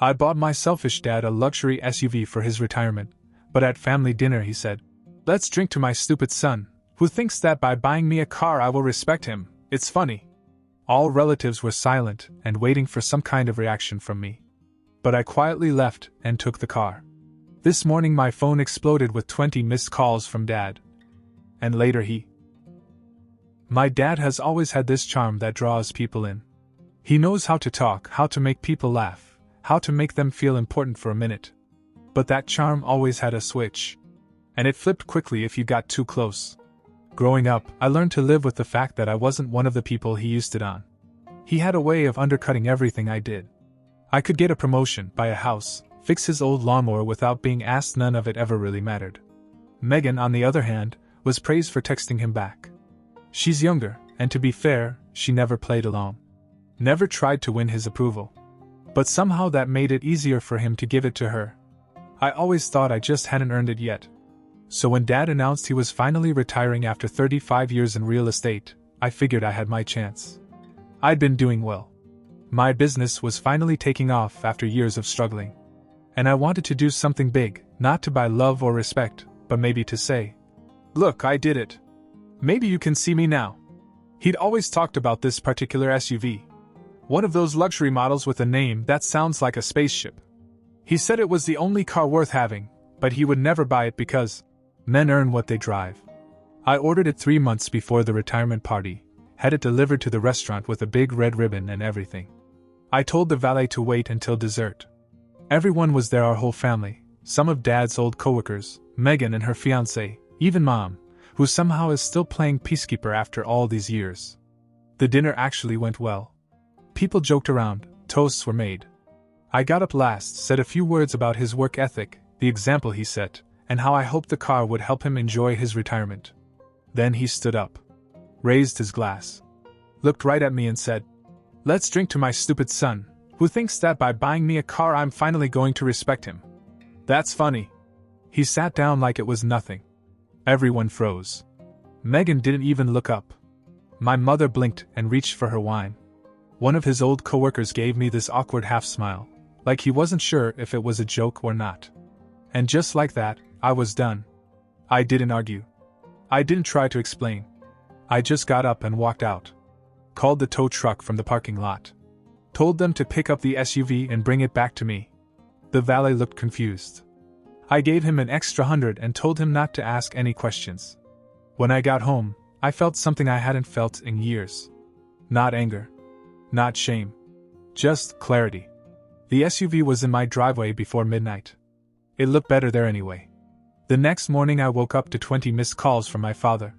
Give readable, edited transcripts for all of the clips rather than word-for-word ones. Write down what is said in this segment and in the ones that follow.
I bought my selfish dad a luxury SUV for his retirement, but at family dinner he said, "Let's drink to my stupid son, who thinks that by buying me a car I will respect him. It's funny." All relatives were silent and waiting for some kind of reaction from me. But I quietly left and took the car. This morning my phone exploded with 20 missed calls from Dad. And later My dad has always had this charm that draws people in. He knows how to talk, how to make people laugh, how to make them feel important for a minute. But that charm always had a switch. And it flipped quickly if you got too close. Growing up, I learned to live with the fact that I wasn't one of the people he used it on. He had a way of undercutting everything I did. I could get a promotion, buy a house, fix his old lawnmower without being asked. None of it ever really mattered. Megan, on the other hand, was praised for texting him back. She's younger, and to be fair, she never played along. Never tried to win his approval. But somehow that made it easier for him to give it to her. I always thought I just hadn't earned it yet. So when Dad announced he was finally retiring after 35 years in real estate, I figured I had my chance. I'd been doing well. My business was finally taking off after years of struggling. And I wanted to do something big, not to buy love or respect, but maybe to say, "Look, I did it. Maybe you can see me now." He'd always talked about this particular SUV. One of those luxury models with a name that sounds like a spaceship. He said it was the only car worth having, but he would never buy it because men earn what they drive. I ordered it 3 months before the retirement party, had it delivered to the restaurant with a big red ribbon and everything. I told the valet to wait until dessert. Everyone was there, our whole family, some of Dad's old coworkers, Megan and her fiancé, even Mom, who somehow is still playing peacekeeper after all these years. The dinner actually went well. People joked around, toasts were made. I got up last, said a few words about his work ethic, the example he set, and how I hoped the car would help him enjoy his retirement. Then he stood up, raised his glass, looked right at me and said, "Let's drink to my stupid son, who thinks that by buying me a car I'm finally going to respect him." That's funny. He sat down like it was nothing. Everyone froze. Megan didn't even look up. My mother blinked and reached for her wine. One of his old coworkers gave me this awkward half-smile, like he wasn't sure if it was a joke or not. And just like that, I was done. I didn't argue. I didn't try to explain. I just got up and walked out. Called the tow truck from the parking lot. Told them to pick up the SUV and bring it back to me. The valet looked confused. I gave him an extra 100 and told him not to ask any questions. When I got home, I felt something I hadn't felt in years. Not anger. Not shame. Just clarity. The SUV was in my driveway before midnight. It looked better there anyway. The next morning I woke up to 20 missed calls from my father.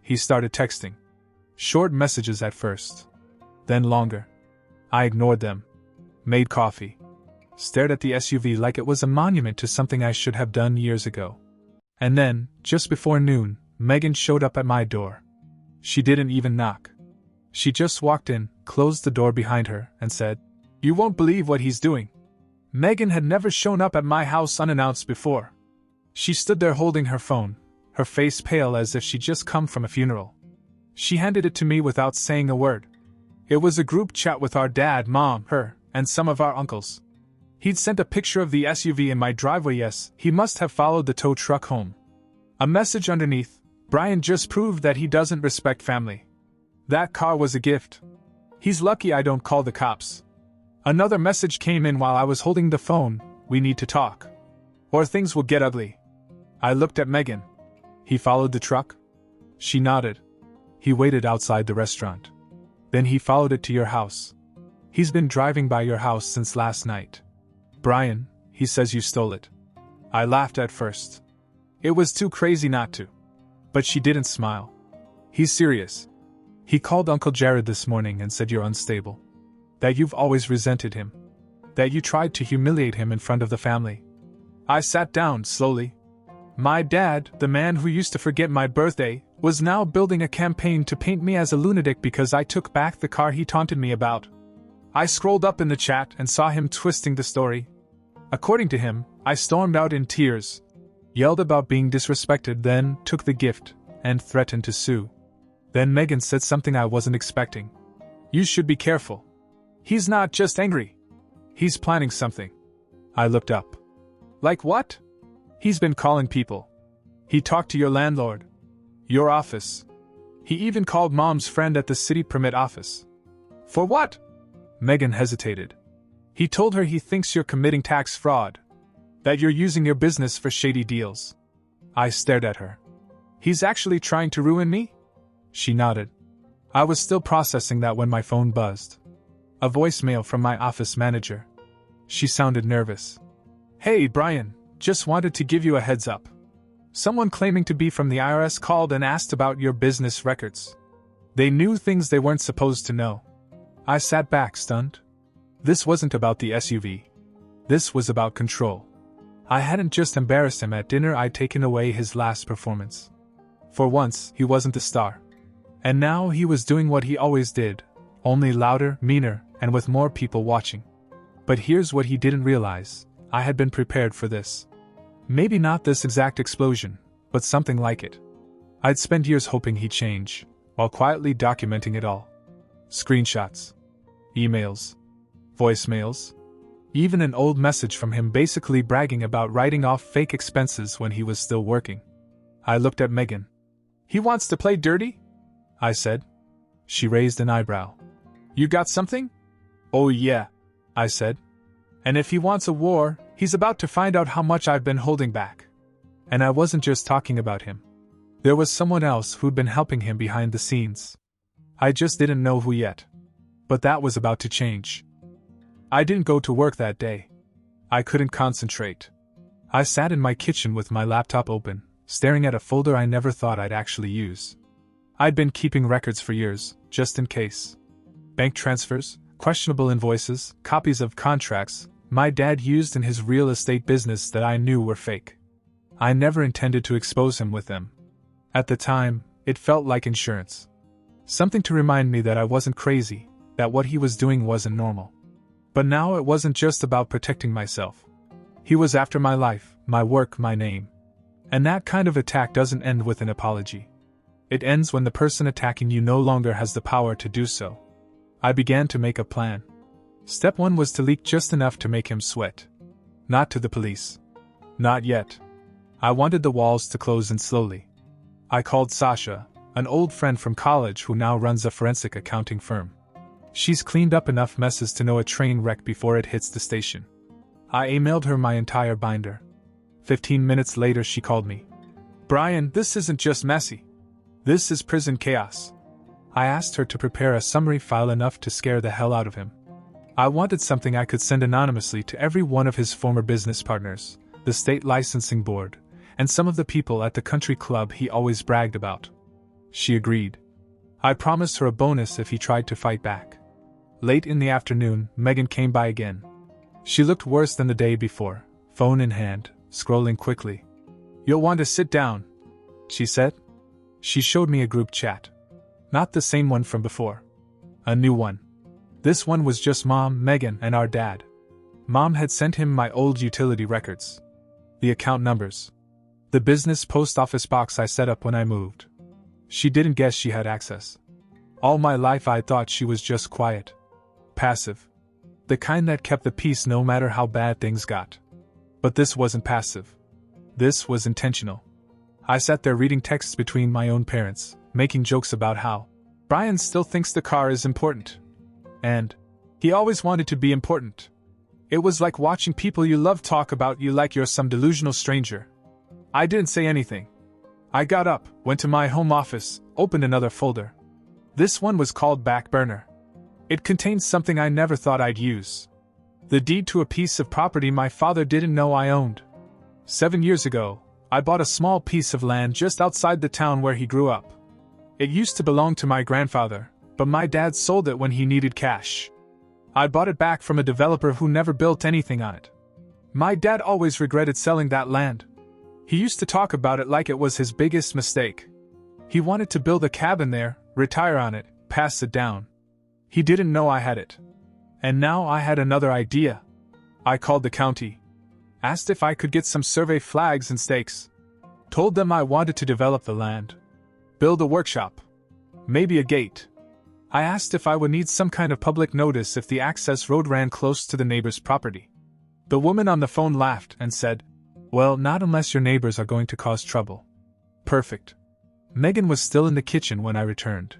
He started texting. Short messages at first. Then longer. I ignored them. Made coffee. Stared at the SUV like it was a monument to something I should have done years ago. And then, just before noon, Megan showed up at my door. She didn't even knock. She just walked in, closed the door behind her, and said, "You won't believe what he's doing." Megan had never shown up at my house unannounced before. She stood there holding her phone, her face pale as if she'd just come from a funeral. She handed it to me without saying a word. It was a group chat with our dad, Mom, her, and some of our uncles. He'd sent a picture of the SUV in my driveway. Yes, he must have followed the tow truck home. A message underneath, "Brian just proved that he doesn't respect family. That car was a gift. He's lucky I don't call the cops." Another message came in while I was holding the phone, "We need to talk, or things will get ugly." I looked at Megan. "He followed the truck?" She nodded. "He waited outside the restaurant. Then he followed it to your house. He's been driving by your house since last night. Brian, he says you stole it." I laughed at first. It was too crazy not to. But she didn't smile. "He's serious. He called Uncle Jared this morning and said you're unstable. That you've always resented him. That you tried to humiliate him in front of the family." I sat down slowly. My dad, the man who used to forget my birthday, was now building a campaign to paint me as a lunatic because I took back the car he taunted me about. I scrolled up in the chat and saw him twisting the story. According to him, I stormed out in tears, yelled about being disrespected, then took the gift, and threatened to sue. Then Megan said something I wasn't expecting. "You should be careful. He's not just angry. He's planning something. I looked up. Like what? He's been calling people. He talked to your landlord. Your office. He even called Mom's friend at the city permit office. For what? Megan hesitated. He told her he thinks you're committing tax fraud. That you're using your business for shady deals. I stared at her. He's actually trying to ruin me? She nodded. I was still processing that when my phone buzzed. A voicemail from my office manager. She sounded nervous. Hey, Brian, just wanted to give you a heads up. Someone claiming to be from the IRS called and asked about your business records. They knew things they weren't supposed to know. I sat back, stunned. This wasn't about the SUV. This was about control. I hadn't just embarrassed him at dinner, I'd taken away his last performance. For once, he wasn't the star. And now he was doing what he always did, only louder, meaner, and with more people watching. But here's what he didn't realize. I had been prepared for this. Maybe not this exact explosion, but something like it. I'd spent years hoping he'd change, while quietly documenting it all. Screenshots. Emails. Voicemails. Even an old message from him basically bragging about writing off fake expenses when he was still working. I looked at Megan. He wants to play dirty? I said. She raised an eyebrow. You got something? Oh yeah, I said. And if he wants a war, he's about to find out how much I've been holding back. And I wasn't just talking about him. There was someone else who'd been helping him behind the scenes. I just didn't know who yet. But that was about to change. I didn't go to work that day. I couldn't concentrate. I sat in my kitchen with my laptop open, staring at a folder I never thought I'd actually use. I'd been keeping records for years, just in case. Bank transfers, questionable invoices, copies of contracts my dad used in his real estate business that I knew were fake. I never intended to expose him with them. At the time, it felt like insurance. Something to remind me that I wasn't crazy, that what he was doing wasn't normal. But now it wasn't just about protecting myself. He was after my life, my work, my name. And that kind of attack doesn't end with an apology. It ends when the person attacking you no longer has the power to do so. I began to make a plan. Step 1 was to leak just enough to make him sweat. Not to the police. Not yet. I wanted the walls to close in slowly. I called Sasha, an old friend from college who now runs a forensic accounting firm. She's cleaned up enough messes to know a train wreck before it hits the station. I emailed her my entire binder. 15 minutes later she called me. Brian, this isn't just messy. This is prison chaos. I asked her to prepare a summary file enough to scare the hell out of him. I wanted something I could send anonymously to every one of his former business partners, the state licensing board, and some of the people at the country club he always bragged about. She agreed. I promised her a bonus if he tried to fight back. Late in the afternoon, Megan came by again. She looked worse than the day before, phone in hand, scrolling quickly. You'll want to sit down, she said. She showed me a group chat. Not the same one from before. A new one. This one was just Mom, Megan, and our dad. Mom had sent him my old utility records. The account numbers. The business post office box I set up when I moved. She didn't guess she had access. All my life I thought she was just quiet. Passive. The kind that kept the peace no matter how bad things got. But this wasn't passive. This was intentional. I sat there reading texts between my own parents, making jokes about how Brian still thinks the car is important. And he always wanted to be important. It was like watching people you love talk about you like you're some delusional stranger. I didn't say anything. I got up, went to my home office, opened another folder. This one was called Back Burner. It contained something I never thought I'd use. The deed to a piece of property my father didn't know I owned. 7 years ago, I bought a small piece of land just outside the town where he grew up. It used to belong to my grandfather, but my dad sold it when he needed cash. I bought it back from a developer who never built anything on it. My dad always regretted selling that land. He used to talk about it like it was his biggest mistake. He wanted to build a cabin there, retire on it, pass it down. He didn't know I had it. And now I had another idea. I called the county. Asked if I could get some survey flags and stakes. Told them I wanted to develop the land. Build a workshop. Maybe a gate. I asked if I would need some kind of public notice if the access road ran close to the neighbor's property. The woman on the phone laughed and said, "Well, not unless your neighbors are going to cause trouble." Perfect. Megan was still in the kitchen when I returned.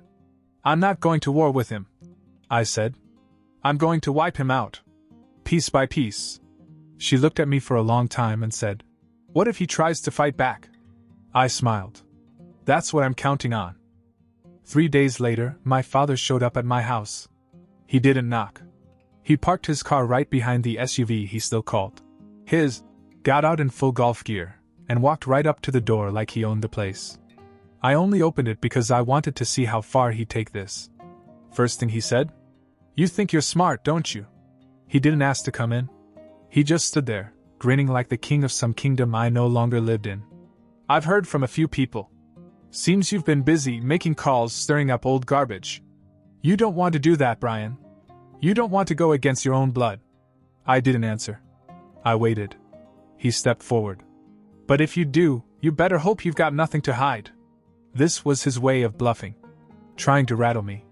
"I'm not going to war with him," I said. "I'm going to wipe him out. Piece by piece." She looked at me for a long time and said, "What if he tries to fight back?" I smiled. "That's what I'm counting on." 3 days later, my father showed up at my house. He didn't knock. He parked his car right behind the SUV he still called his, got out in full golf gear, and walked right up to the door like he owned the place. I only opened it because I wanted to see how far he'd take this. First thing he said, "You think you're smart, don't you?" He didn't ask to come in. He just stood there, grinning like the king of some kingdom I no longer lived in. "I've heard from a few people. Seems you've been busy making calls, stirring up old garbage. You don't want to do that, Brian. You don't want to go against your own blood." I didn't answer. I waited. He stepped forward. "But if you do, you better hope you've got nothing to hide." This was his way of bluffing, trying to rattle me.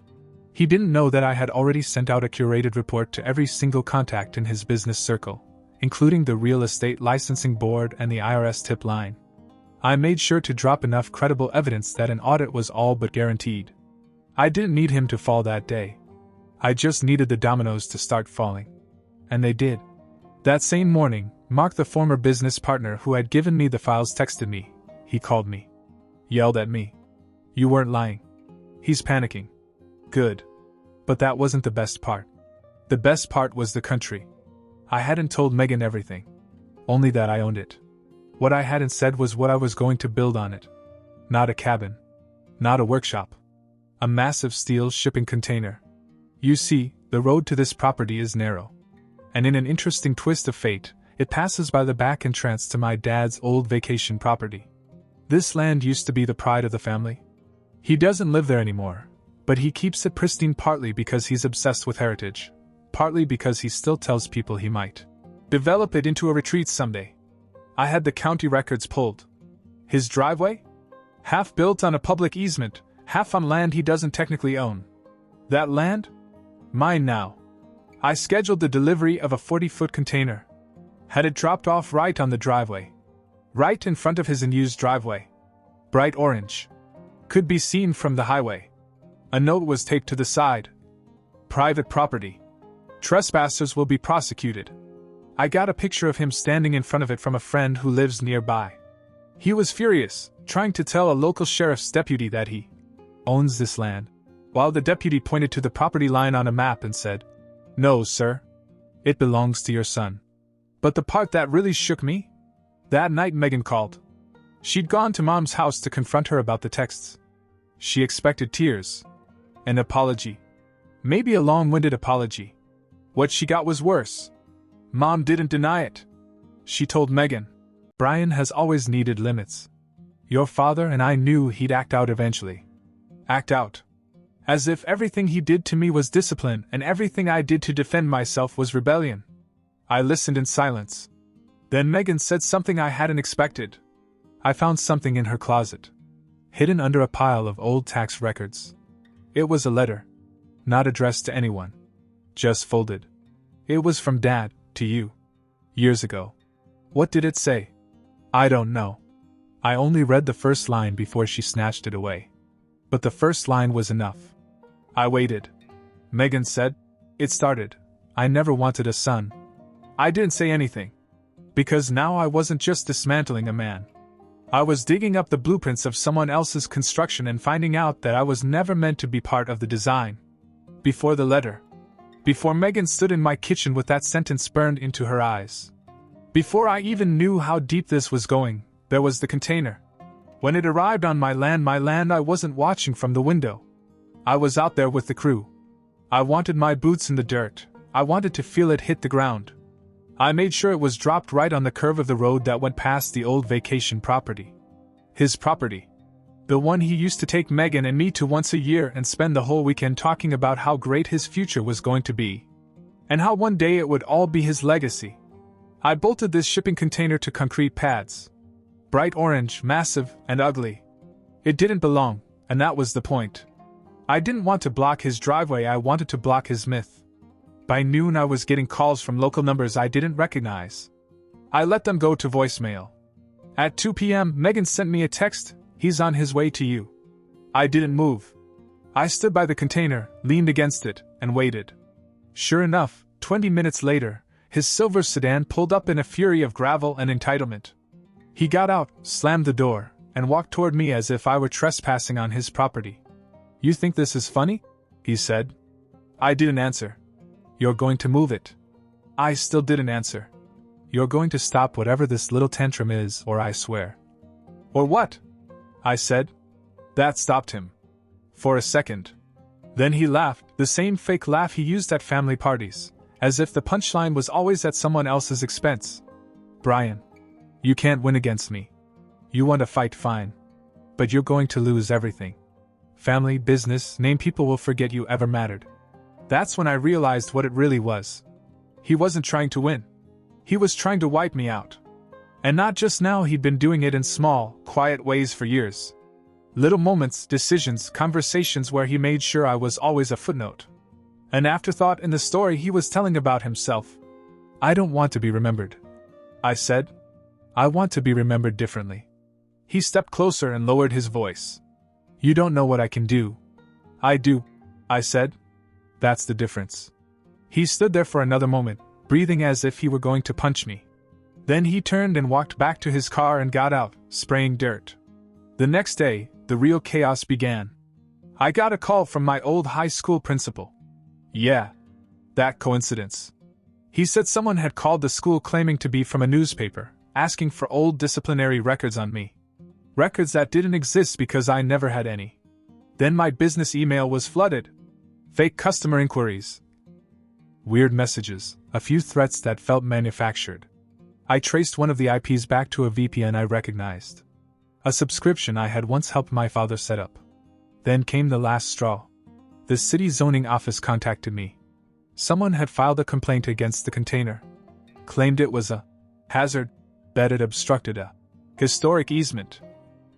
He didn't know that I had already sent out a curated report to every single contact in his business circle, including the Real Estate Licensing Board and the IRS tip line. I made sure to drop enough credible evidence that an audit was all but guaranteed. I didn't need him to fall that day. I just needed the dominoes to start falling. And they did. That same morning, Mark, the former business partner who had given me the files, texted me. He called me. Yelled at me. "You weren't lying." He's panicking. Good. But that wasn't the best part. The best part was the country. I hadn't told Megan everything. Only that I owned it. What I hadn't said was what I was going to build on it. Not a cabin. Not a workshop. A massive steel shipping container. You see, the road to this property is narrow. And in an interesting twist of fate, it passes by the back entrance to my dad's old vacation property. This land used to be the pride of the family. He doesn't live there anymore, but he keeps it pristine partly because he's obsessed with heritage, partly because he still tells people he might develop it into a retreat someday. I had the county records pulled. His driveway? Half built on a public easement, half on land he doesn't technically own. That land? Mine now. I scheduled the delivery of a 40-foot container. Had it dropped off right on the driveway. Right in front of his unused driveway. Bright orange. Could be seen from the highway. A note was taped to the side. Private property. Trespassers will be prosecuted. I got a picture of him standing in front of it from a friend who lives nearby. He was furious, trying to tell a local sheriff's deputy that he owns this land, while the deputy pointed to the property line on a map and said, "No, sir. It belongs to your son." But the part that really shook me? That night Megan called. She'd gone to Mom's house to confront her about the texts. She expected tears. An apology. Maybe a long-winded apology. What she got was worse. Mom didn't deny it. She told Megan, "Brian has always needed limits. Your father and I knew he'd act out eventually." Act out. As if everything he did to me was discipline and everything I did to defend myself was rebellion. I listened in silence. Then Megan said something I hadn't expected. I found something in her closet, hidden under a pile of old tax records. It was a letter. Not addressed to anyone. Just folded. It was from Dad, to you. Years ago. What did it say? I don't know. I only read the first line before she snatched it away. But the first line was enough. I waited. Megan said, "It started. I never wanted a son." I didn't say anything. Because now I wasn't just dismantling a man. I was digging up the blueprints of someone else's construction and finding out that I was never meant to be part of the design. Before the letter. Before Megan stood in my kitchen with that sentence burned into her eyes. Before I even knew how deep this was going, there was the container. When it arrived on my land I wasn't watching from the window. I was out there with the crew. I wanted my boots in the dirt. I wanted to feel it hit the ground. I made sure it was dropped right on the curve of the road that went past the old vacation property. His property. The one he used to take Megan and me to once a year and spend the whole weekend talking about how great his future was going to be. And how one day it would all be his legacy. I bolted this shipping container to concrete pads. Bright orange, massive, and ugly. It didn't belong, and that was the point. I didn't want to block his driveway, I wanted to block his myth. By noon I was getting calls from local numbers I didn't recognize. I let them go to voicemail. At 2 p.m., Megan sent me a text, "He's on his way to you." I didn't move. I stood by the container, leaned against it, and waited. Sure enough, 20 minutes later, his silver sedan pulled up in a fury of gravel and entitlement. He got out, slammed the door, and walked toward me as if I were trespassing on his property. "You think this is funny?" he said. I didn't answer. "You're going to move it." I still didn't answer. "You're going to stop whatever this little tantrum is, or I swear." "Or what?" I said. That stopped him. For a second. Then he laughed, the same fake laugh he used at family parties, as if the punchline was always at someone else's expense. "Brian, you can't win against me. You want to fight, fine. But you're going to lose everything. Family, business, name, people will forget you ever mattered." That's when I realized what it really was. He wasn't trying to win. He was trying to wipe me out. And not just now, he'd been doing it in small, quiet ways for years. Little moments, decisions, conversations where he made sure I was always a footnote. An afterthought in the story he was telling about himself. "I don't want to be remembered," I said. "I want to be remembered differently." He stepped closer and lowered his voice. "You don't know what I can do." "I do," I said. "That's the difference." He stood there for another moment, breathing as if he were going to punch me. Then he turned and walked back to his car and got out, spraying dirt. The next day, the real chaos began. I got a call from my old high school principal. Yeah. That coincidence. He said someone had called the school claiming to be from a newspaper, asking for old disciplinary records on me. Records that didn't exist because I never had any. Then my business email was flooded. Fake customer inquiries. Weird messages, a few threats that felt manufactured. I traced one of the IPs back to a VPN I recognized. A subscription I had once helped my father set up. Then came the last straw. The city zoning office contacted me. Someone had filed a complaint against the container. Claimed it was a hazard, that it obstructed a historic easement.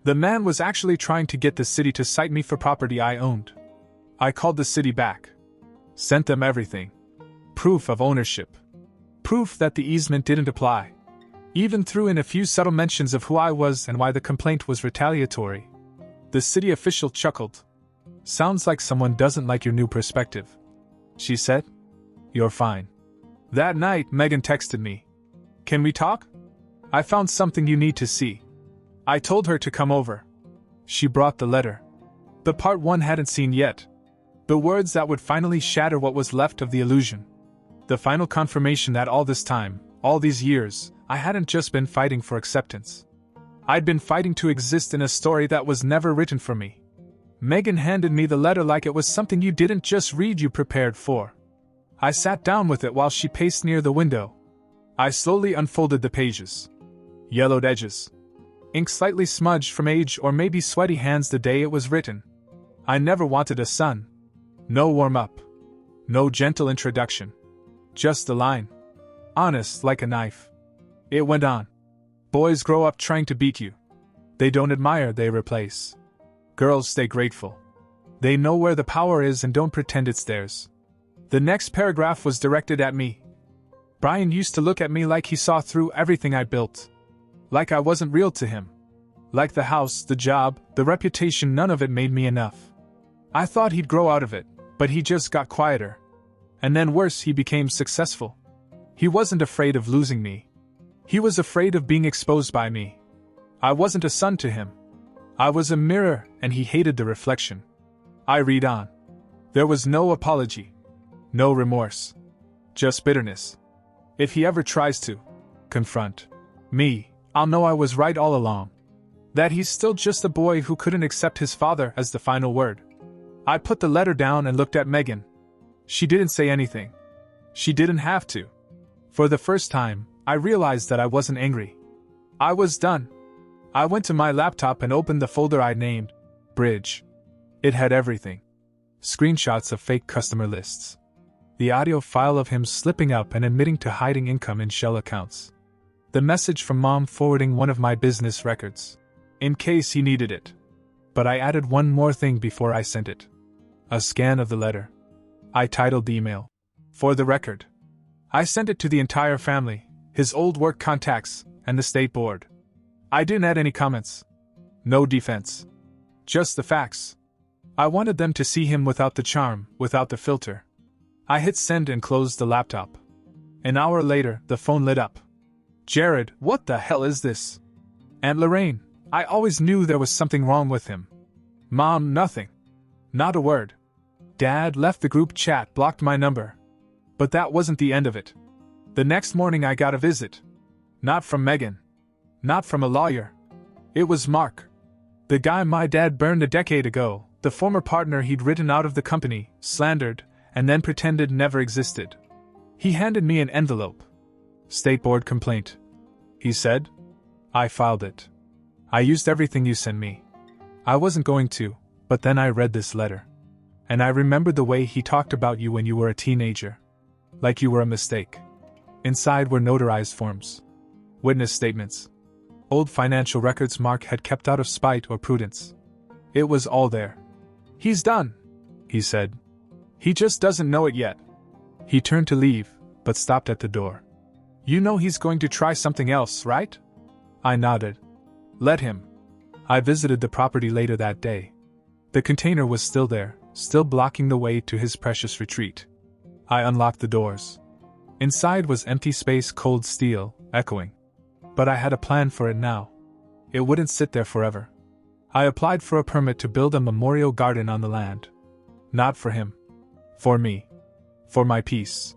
The man was actually trying to get the city to cite me for property I owned. I called the city back. Sent them everything. Proof of ownership. Proof that the easement didn't apply. Even threw in a few subtle mentions of who I was and why the complaint was retaliatory. The city official chuckled. "Sounds like someone doesn't like your new perspective," she said. "You're fine." That night, Megan texted me. "Can we talk? I found something you need to see." I told her to come over. She brought the letter. The part one hadn't seen yet. The words that would finally shatter what was left of the illusion. The final confirmation that all this time, all these years, I hadn't just been fighting for acceptance. I'd been fighting to exist in a story that was never written for me. Megan handed me the letter like it was something you didn't just read, you prepared for. I sat down with it while she paced near the window. I slowly unfolded the pages. Yellowed edges. Ink slightly smudged from age or maybe sweaty hands the day it was written. I never wanted a son. No warm-up. No gentle introduction. Just a line. Honest like a knife. It went on. Boys grow up trying to beat you. They don't admire, they replace. Girls stay grateful. They know where the power is and don't pretend it's theirs. The next paragraph was directed at me. Brian used to look at me like he saw through everything I built. Like I wasn't real to him. Like the house, the job, the reputation, none of it made me enough. I thought he'd grow out of it, but he just got quieter. And then worse, he became successful. He wasn't afraid of losing me. He was afraid of being exposed by me. I wasn't a son to him. I was a mirror, and he hated the reflection. I read on. There was no apology. No remorse. Just bitterness. If he ever tries to confront me, I'll know I was right all along. That he's still just a boy who couldn't accept his father as the final word. I put the letter down and looked at Megan. She didn't say anything. She didn't have to. For the first time, I realized that I wasn't angry. I was done. I went to my laptop and opened the folder I'd named Bridge. It had everything. Screenshots of fake customer lists. The audio file of him slipping up and admitting to hiding income in shell accounts. The message from Mom forwarding one of my business records. In case he needed it. But I added one more thing before I sent it. A scan of the letter. I titled the email, "For the record." I sent it to the entire family, his old work contacts, and the state board. I didn't add any comments. No defense. Just the facts. I wanted them to see him without the charm, without the filter. I hit send and closed the laptop. An hour later, the phone lit up. "Jared, what the hell is this?" "Aunt Lorraine, I always knew there was something wrong with him." "Mom, nothing. Not a word." "Dad left the group chat, blocked my number." But that wasn't the end of it. The next morning I got a visit. Not from Megan. Not from a lawyer. It was Mark. The guy my dad burned a decade ago, the former partner he'd written out of the company, slandered, and then pretended never existed. He handed me an envelope. "State board complaint," he said. I filed it. "I used everything you sent me. I wasn't going to, but then I read this letter. And I remembered the way he talked about you when you were a teenager. Like you were a mistake." Inside were notarized forms. Witness statements. Old financial records Mark had kept out of spite or prudence. It was all there. "He's done," he said. "He just doesn't know it yet." He turned to leave, but stopped at the door. "You know he's going to try something else, right?" I nodded. "Let him." I visited the property later that day. The container was still there, still blocking the way to his precious retreat. I unlocked the doors. Inside was empty space, cold steel, echoing. But I had a plan for it now. It wouldn't sit there forever. I applied for a permit to build a memorial garden on the land. Not for him. For me. For my peace.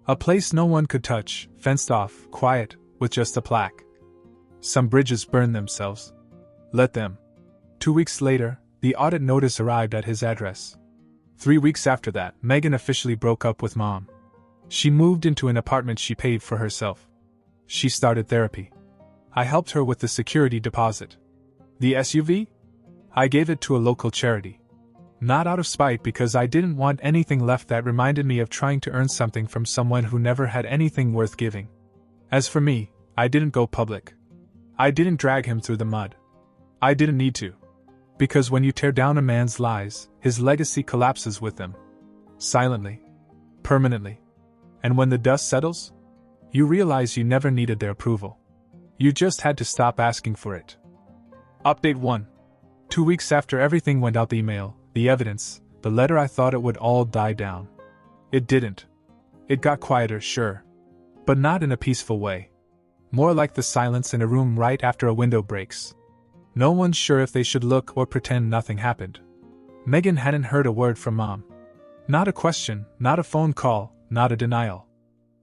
A place no one could touch, fenced off, quiet, with just a plaque. Some bridges burned themselves. Let them. 2 weeks later, the audit notice arrived at his address. 3 weeks after that, Megan officially broke up with Mom. She moved into an apartment she paid for herself. She started therapy. I helped her with the security deposit. The SUV? I gave it to a local charity. Not out of spite, because I didn't want anything left that reminded me of trying to earn something from someone who never had anything worth giving. As for me, I didn't go public. I didn't drag him through the mud. I didn't need to. Because when you tear down a man's lies, his legacy collapses with them. Silently. Permanently. And when the dust settles, you realize you never needed their approval. You just had to stop asking for it. Update 1. 2 weeks after everything went out, the email, the evidence, the letter, I thought it would all die down. It didn't. It got quieter, sure. But not in a peaceful way. More like the silence in a room right after a window breaks. No one's sure if they should look or pretend nothing happened. Megan hadn't heard a word from Mom. Not a question, not a phone call, not a denial.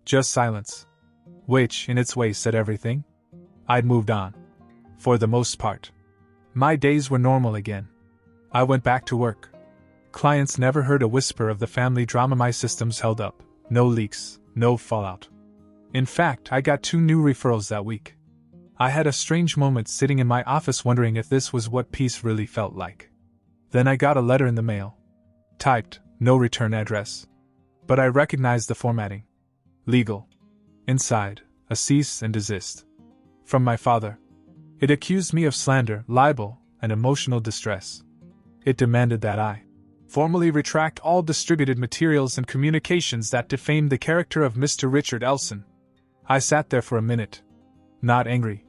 Just silence. Which, in its way, said everything. I'd moved on. For the most part. My days were normal again. I went back to work. Clients never heard a whisper of the family drama. My systems held up. No leaks, no fallout. In fact, I got 2 new referrals that week. I had a strange moment sitting in my office wondering if this was what peace really felt like. Then I got a letter in the mail. Typed, no return address. But I recognized the formatting. Legal. Inside, a cease and desist. From my father. It accused me of slander, libel, and emotional distress. It demanded that I formally retract all distributed materials and communications that defamed the character of Mr. Richard Elson. I sat there for a minute. Not angry.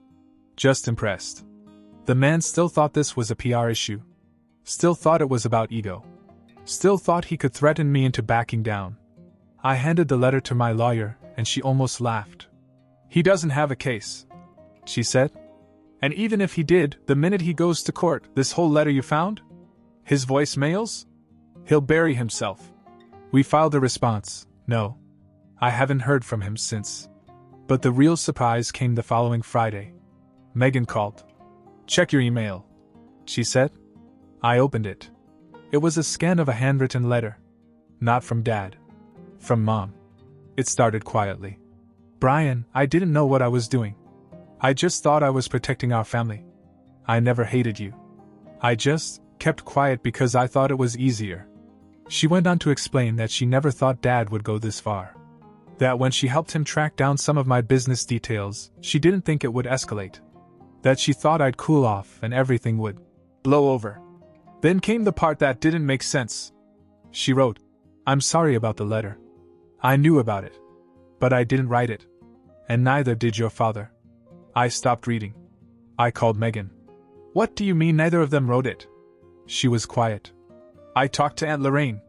Just impressed. The man still thought this was a PR issue. Still thought it was about ego. Still thought he could threaten me into backing down. I handed the letter to my lawyer, and she almost laughed. "He doesn't have a case," she said. "And even if he did, the minute he goes to court, this whole letter you found? His voicemails? He'll bury himself." We filed a response. No. I haven't heard from him since. But the real surprise came the following Friday. Megan called. "Check your email," she said. I opened it. It was a scan of a handwritten letter. Not from Dad. From Mom. It started quietly. "Brian, I didn't know what I was doing. I just thought I was protecting our family. I never hated you. I just kept quiet because I thought it was easier." She went on to explain that she never thought Dad would go this far. That when she helped him track down some of my business details, she didn't think it would escalate. That she thought I'd cool off and everything would blow over. Then came the part that didn't make sense. She wrote, "I'm sorry about the letter. I knew about it. But I didn't write it. And neither did your father." I stopped reading. I called Megan. "What do you mean neither of them wrote it?" She was quiet. I talked to Aunt Lorraine.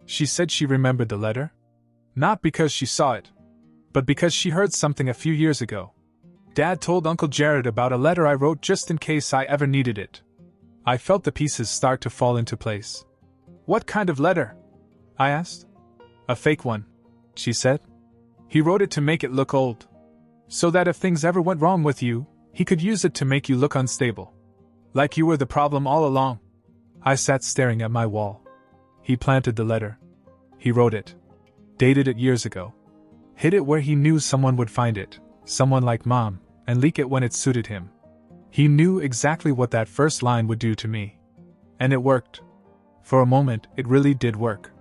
She said she remembered the letter. Not because she saw it, but because she heard something a few years ago. Dad told Uncle Jared about a letter I wrote just in case I ever needed it. I felt the pieces start to fall into place. "What kind of letter?" I asked. "A fake one," she said. "He wrote it to make it look old. So that if things ever went wrong with you, he could use it to make you look unstable. Like you were the problem all along." I sat staring at my wall. He planted the letter. He wrote it. Dated it years ago. Hid it where he knew someone would find it, someone like Mom, and leak it when it suited him. He knew exactly what that first line would do to me. And it worked. For a moment, it really did work.